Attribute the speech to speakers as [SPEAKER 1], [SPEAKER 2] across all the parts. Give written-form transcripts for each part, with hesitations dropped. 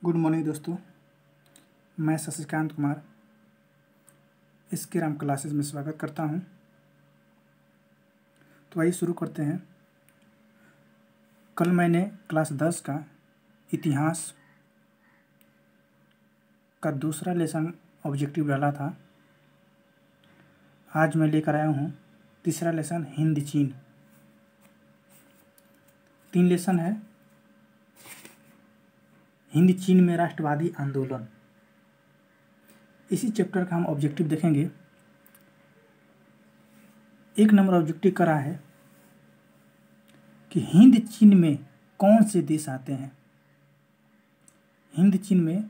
[SPEAKER 1] Good morning दोस्तों। मैं शशिकांत कुमार इसके राम क्लासेस में स्वागत करता हूं। तो आइए शुरू करते हैं। कल मैंने क्लास 10 का इतिहास का दूसरा लेसन ऑब्जेक्टिव डाला था। आज मैं लेकर आया हूं तीसरा लेसन हिंद चीन। 3 लेसन है। हिंद चीन में राष्ट्रवादी आंदोलन, इसी चैप्टर का हम ऑब्जेक्टिव देखेंगे। 1 नंबर ऑब्जेक्टिव करा है कि हिंद चीन में कौन से देश आते हैं। हिंद चीन में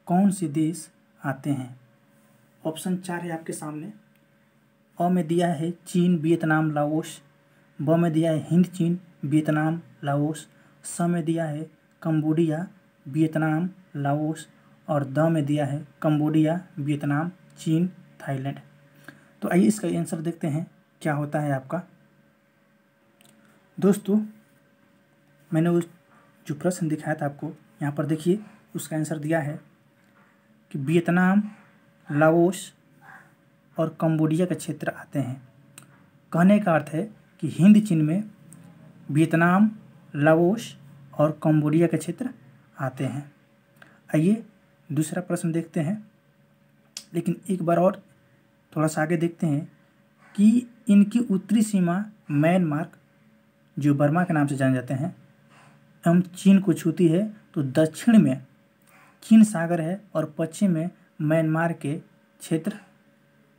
[SPEAKER 1] कौन से देश आते हैं। ऑप्शन 4 है आपके सामने। अ में दिया है चीन, वियतनाम, लाओस। ब में दिया है हिंद चीन, वियतनाम, लाओस। स में दिया है कंबोडिया, वियतनाम, लाओस। और द में दिया है कंबोडिया, वियतनाम, चीन, थाईलैंड। तो आइए इसका आंसर देखते हैं क्या होता है आपका। दोस्तों, मैंने उस जो प्रश्न दिखाया था आपको, यहाँ पर देखिए उसका आंसर दिया है कि वियतनाम, लाओस और कंबोडिया के क्षेत्र आते हैं। कहने का अर्थ है कि हिंद चीन में वियतनाम, लाओस और कंबोडिया के क्षेत्र आते हैं। आइए दूसरा प्रश्न देखते हैं, लेकिन एक बार और थोड़ा सा आगे देखते हैं कि इनकी उत्तरी सीमा म्यांमार, जो बर्मा के नाम से जाने जाते हैं, एवं चीन को छूती है। तो दक्षिण में चीन सागर है और पश्चिम में म्यांमार के क्षेत्र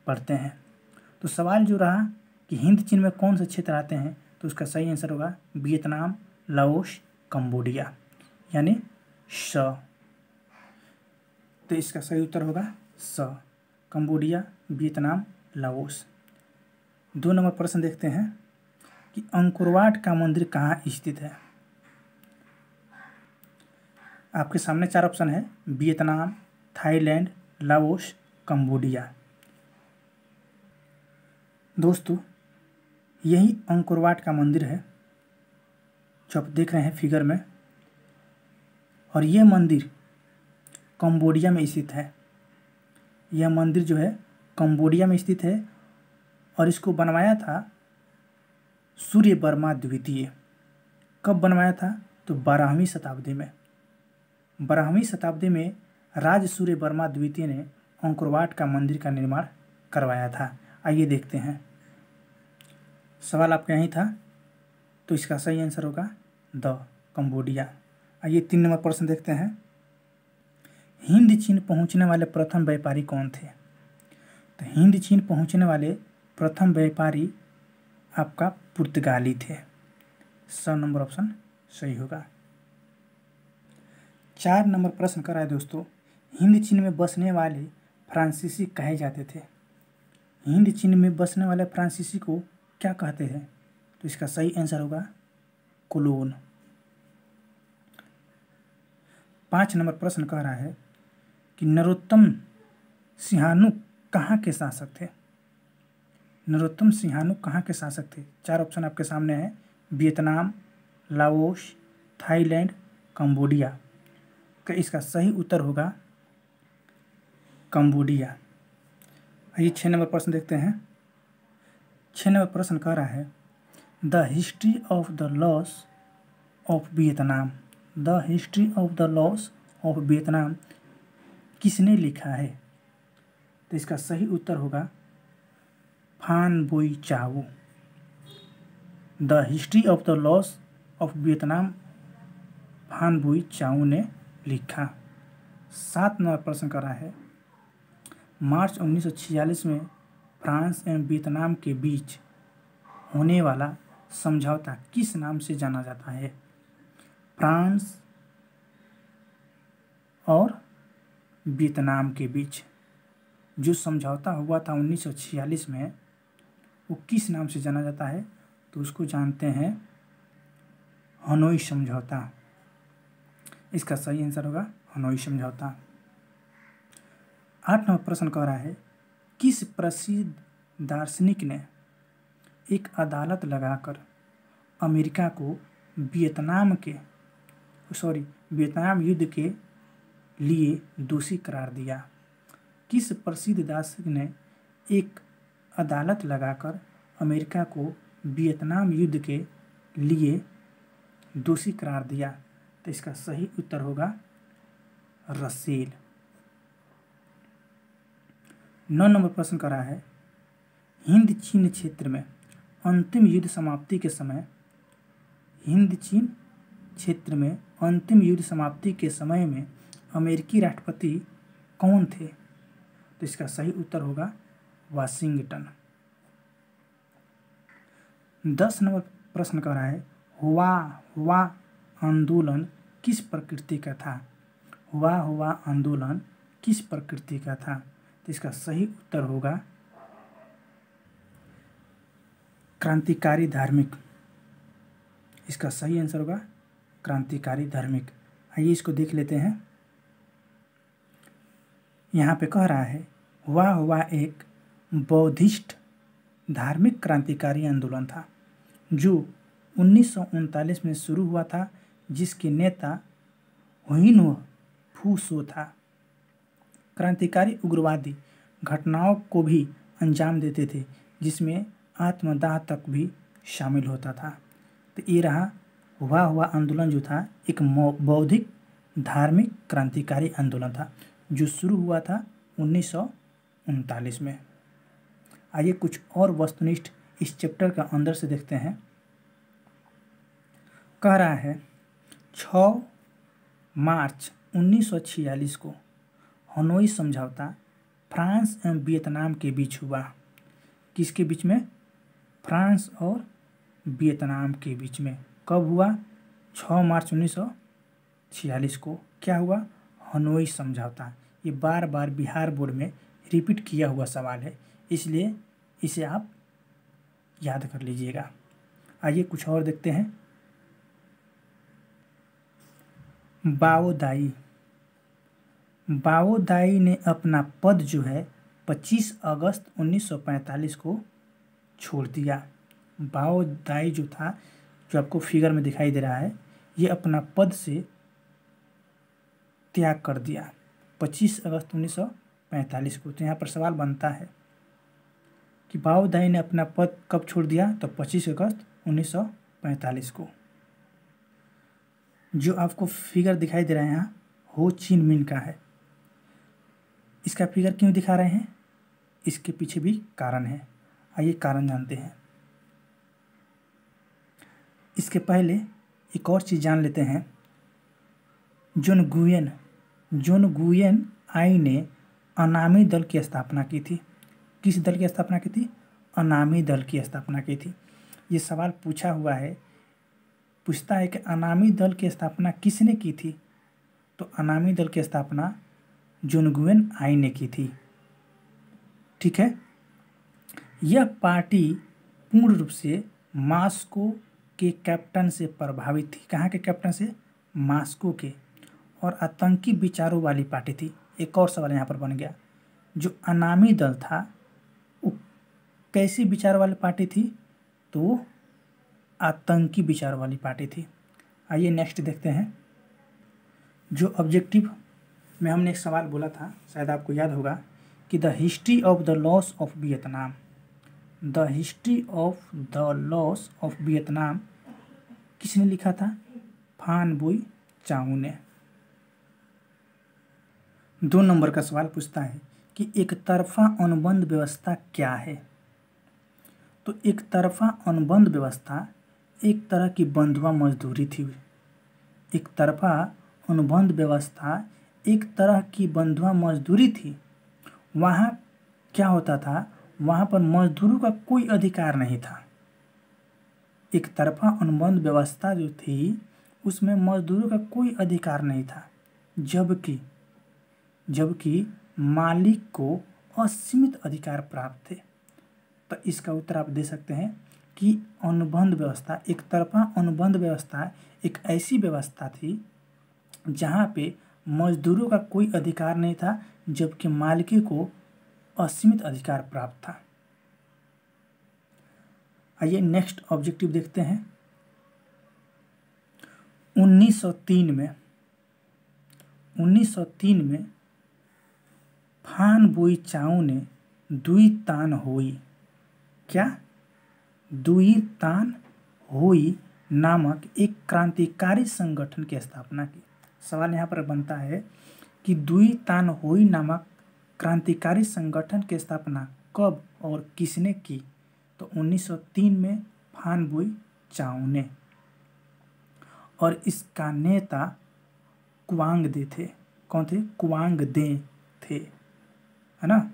[SPEAKER 1] पड़ते हैं। तो सवाल जो रहा कि हिंद चीन में कौन से क्षेत्र आते हैं, तो उसका सही आंसर होगा वियतनाम, लाओस, कंबोडिया, यानी स। तो इसका सही उत्तर होगा स, कंबोडिया, वियतनाम, लाओस। 2 नंबर प्रश्न देखते हैं कि अंकोरवाट का मंदिर कहाँ स्थित है। आपके सामने 4 ऑप्शन है, वियतनाम, थाईलैंड, लाओस, कंबोडिया। दोस्तों, यही अंकोरवाट का मंदिर है जो आप देख रहे हैं फिगर में, और यह मंदिर कंबोडिया में स्थित है। यह मंदिर जो है कंबोडिया में स्थित है और इसको बनवाया था सूर्य वर्मा द्वितीय। कब बनवाया था? तो 12वीं शताब्दी में। 12वीं शताब्दी में राज सूर्य वर्मा द्वितीय ने अंकोरवाट का मंदिर का निर्माण करवाया था। आइए देखते हैं। सवाल आपका यही था, तो इसका सही आंसर होगा द, कंबोडिया। आइए 3 नंबर प्रश्न देखते हैं। हिंद चीन पहुंचने वाले प्रथम व्यापारी कौन थे? तो हिंद चीन पहुंचने वाले प्रथम व्यापारी आपका पुर्तगाली थे। 100 नंबर ऑप्शन सही होगा। 4 नंबर प्रश्न करा है दोस्तों, हिंद चीन में बसने वाले फ्रांसीसी कहे जाते थे। हिंद चीन में बसने वाले फ्रांसीसी को क्या कहते हैं? तो इसका सही आंसर होगा कोलोन। 5 नंबर प्रश्न कह रहा है कि नरोत्तम सिंहानुक कहाँ के शासक थे। नरोत्तम सिंहानुक कहाँ के शासक थे? 4 ऑप्शन आपके सामने है, वियतनाम, लाओस, थाईलैंड, कंबोडिया। का इसका सही उत्तर होगा कंबोडिया। आइए 6 नंबर प्रश्न देखते हैं। 6 नंबर प्रश्न कह रहा है the history of the loss of Vietnam. The history of the loss of Vietnam किसने लिखा है? तो इसका सही उत्तर होगा फान बोई चाओ। The history of the loss of Vietnam फान बोई चाओ ने लिखा। 7 नंबर प्रश्न कर रहा है मार्च 1946 में फ्रांस एवं वियतनाम के बीच होने वाला समझौता किस नाम से जाना जाता है? फ्रांस और वियतनाम के बीच जो समझौता हुआ था 1946 में, वो किस नाम से जाना जाता है? तो उसको जानते हैं हनोई समझौता। इसका सही आंसर होगा हनोई समझौता। 8 नंबर प्रश्न कह रहा है किस प्रसिद्ध दार्शनिक ने एक अदालत लगाकर अमेरिका को वियतनाम युद्ध के लिए दोषी करार दिया? किस प्रसिद्ध दार्शनिक ने एक अदालत लगाकर अमेरिका को वियतनाम युद्ध के लिए दोषी करार दिया? तो इसका सही उत्तर होगा रसेल। 9 नंबर प्रश्न कर रहा है, हिंद चीन क्षेत्र में अंतिम युद्ध समाप्ति के समय में अमेरिकी राष्ट्रपति कौन थे? तो इसका सही उत्तर होगा वाशिंगटन। 10 नंबर प्रश्न कर रहा है, हुआ आंदोलन किस प्रकृति का था? हुआ आंदोलन किस प्रकृति का था? तो इसका सही उत्तर होगा क्रांतिकारी धार्मिक। इसका सही आंसर होगा क्रांतिकारी धार्मिक। आइए इसको देख लेते हैं। यहाँ पे कह रहा है हुआ एक बौद्धिस्ट धार्मिक क्रांतिकारी आंदोलन था जो 1939 में शुरू हुआ था, जिसके नेता हुइन फू था। क्रांतिकारी उग्रवादी घटनाओं को भी अंजाम देते थे, जिसमें आत्मदाह तक भी शामिल होता था। तो ये रहा हुआ आंदोलन जो था एक बौद्धिक धार्मिक क्रांतिकारी आंदोलन था जो शुरू हुआ था 1939 में। आइए कुछ और वस्तुनिष्ठ इस चैप्टर का अंदर से देखते हैं। कह रहा है 6 मार्च 1946 को हनोई समझौता फ्रांस एवं वियतनाम के बीच हुआ। किसके बीच में? फ्रांस और वियतनाम के बीच में। कब हुआ? 6 मार्च 1946 को। क्या हुआ? हनोई समझौता। ये बार बार बिहार बोर्ड में रिपीट किया हुआ सवाल है, इसलिए इसे आप याद कर लीजिएगा। आइए कुछ और देखते हैं। बाओ दाई ने अपना पद जो है 25 अगस्त 1945 को छोड़ दिया। बाओ दाई जो था, जो आपको फिगर में दिखाई दे रहा है, ये अपना पद से त्याग कर दिया 25 अगस्त 1945 को। तो यहाँ पर सवाल बनता है कि बाओ दाई ने अपना पद कब छोड़ दिया? तो 25 अगस्त 1945 को। जो आपको फिगर दिखाई दे रहा है यहाँ हो चिन मिन का है। इसका फिगर क्यों दिखा रहे हैं? इसके पीछे भी कारण है। आइए कारण जानते हैं। इसके पहले एक और चीज़ जान लेते हैं। जोन गुयेन आई ने अनामी दल की स्थापना की थी। किस दल की स्थापना की थी? अनामी दल की स्थापना की थी। ये सवाल पूछता है कि अनामी दल की स्थापना किसने की थी? तो अनामी दल की स्थापना जोन गुयेन आई ने की थी। ठीक है। यह पार्टी पूर्ण रूप से मास्को के कैप्टन से प्रभावित थी। कहाँ के कैप्टन से? मास्को के। और आतंकी विचारों वाली पार्टी थी। एक और सवाल यहाँ पर बन गया, जो अनामी दल था वो कैसी विचार वाली पार्टी थी? तो आतंकी विचार वाली पार्टी थी। आइए नेक्स्ट देखते हैं। जो ऑब्जेक्टिव में हमने एक सवाल बोला था, शायद आपको याद होगा, कि the history of the loss of Vietnam. The history of the loss of Vietnam किसने लिखा था? फान बुई चाऊ ने। 2 नंबर का सवाल पूछता है कि एक तरफा अनुबंध व्यवस्था क्या है? तो एक तरफा अनुबंध व्यवस्था एक तरह की बंधुआ मजदूरी थी। एक तरफा अनुबंध व्यवस्था एक तरह की बंधुआ मजदूरी थी। वहाँ क्या होता था? वहाँ पर मजदूरों का कोई अधिकार नहीं था। एक तरफा अनुबंध व्यवस्था जो थी उसमें मजदूरों का कोई अधिकार नहीं था, जबकि मालिक को असीमित अधिकार प्राप्त थे। तो इसका उत्तर आप दे सकते हैं कि अनुबंध व्यवस्था, एक तरफा अनुबंध व्यवस्था एक ऐसी व्यवस्था थी जहाँ पे मजदूरों का कोई अधिकार नहीं था, जबकि मालिक को असीमित अधिकार प्राप्त था। आइए नेक्स्ट ऑब्जेक्टिव देखते हैं। 1903 1903 में फान बोई चाऊ ने दुई तान होई, क्या? दुई तान होई नामक एक क्रांतिकारी संगठन की स्थापना की। सवाल यहाँ पर बनता है कि दुई तान होई नामक क्रांतिकारी संगठन की स्थापना कब और किसने की? तो 1903 में फान बोई चाऊ ने, और इसका नेता कुआंग दे थे। कौन थे? कुआंग दे थे, है ना।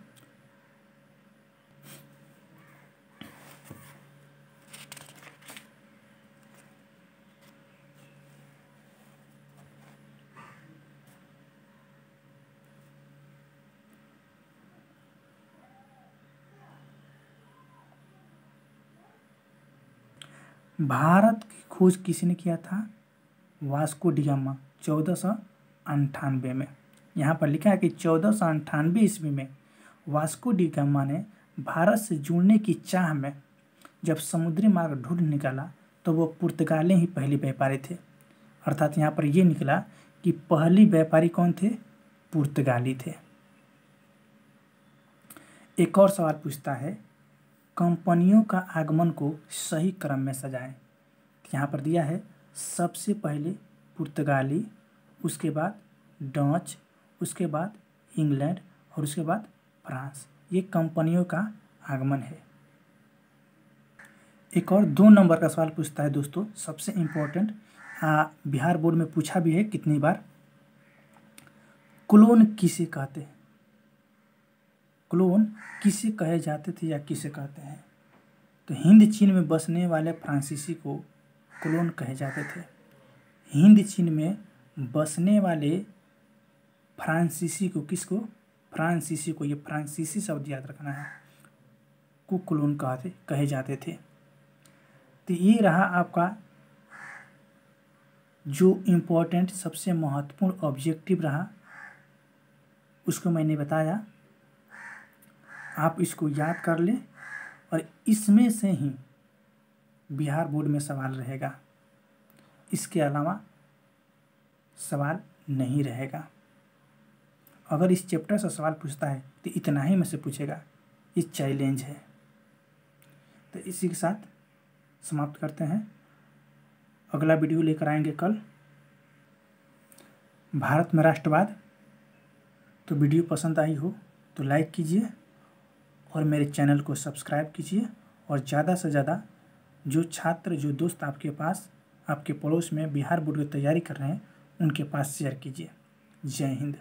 [SPEAKER 1] भारत की खोज किसने किया था? वास्को डी गामा 1498 में। यहाँ पर लिखा है कि 1498 ईस्वी में वास्को डी गामा ने भारत से जुड़ने की चाह में जब समुद्री मार्ग ढूंढ निकाला तो वो पुर्तगाली ही पहले व्यापारी थे। अर्थात यहाँ पर ये निकला कि पहली व्यापारी कौन थे? पुर्तगाली थे। एक और सवाल पूछता है, कंपनियों का आगमन को सही क्रम में सजाएं। यहाँ पर दिया है सबसे पहले पुर्तगाली, उसके बाद डच, उसके बाद इंग्लैंड और उसके बाद फ्रांस। ये कंपनियों का आगमन है। एक और 2 नंबर का सवाल पूछता है दोस्तों, सबसे इम्पोर्टेंट, बिहार बोर्ड में पूछा भी है कितनी बार। क्लोन किसे कहते हैं? क्लोन किसे कहे जाते थे या किसे कहते हैं? तो हिंद चीन में बसने वाले फ्रांसीसी को क्लोन कहे जाते थे। हिंद चीन में बसने वाले फ्रांसीसी को, किसको? फ्रांसीसी को, ये फ्रांसीसी शब्द याद रखना है, को क्लोन कहे जाते थे। तो ये रहा आपका जो इम्पोर्टेंट सबसे महत्वपूर्ण ऑब्जेक्टिव रहा, उसको मैंने बताया। आप इसको याद कर लें और इसमें से ही बिहार बोर्ड में सवाल रहेगा, इसके अलावा सवाल नहीं रहेगा। अगर इस चैप्टर से सवाल पूछता है तो इतना ही में से पूछेगा, ये चैलेंज है। तो इसी के साथ समाप्त करते हैं। अगला वीडियो लेकर आएंगे कल, भारत में राष्ट्रवाद। तो वीडियो पसंद आई हो तो लाइक कीजिए और मेरे चैनल को सब्सक्राइब कीजिए, और ज़्यादा से ज़्यादा जो छात्र, जो दोस्त आपके पास, आपके पड़ोस में बिहार बोर्ड की तैयारी कर रहे हैं, उनके पास शेयर कीजिए। जय हिंद।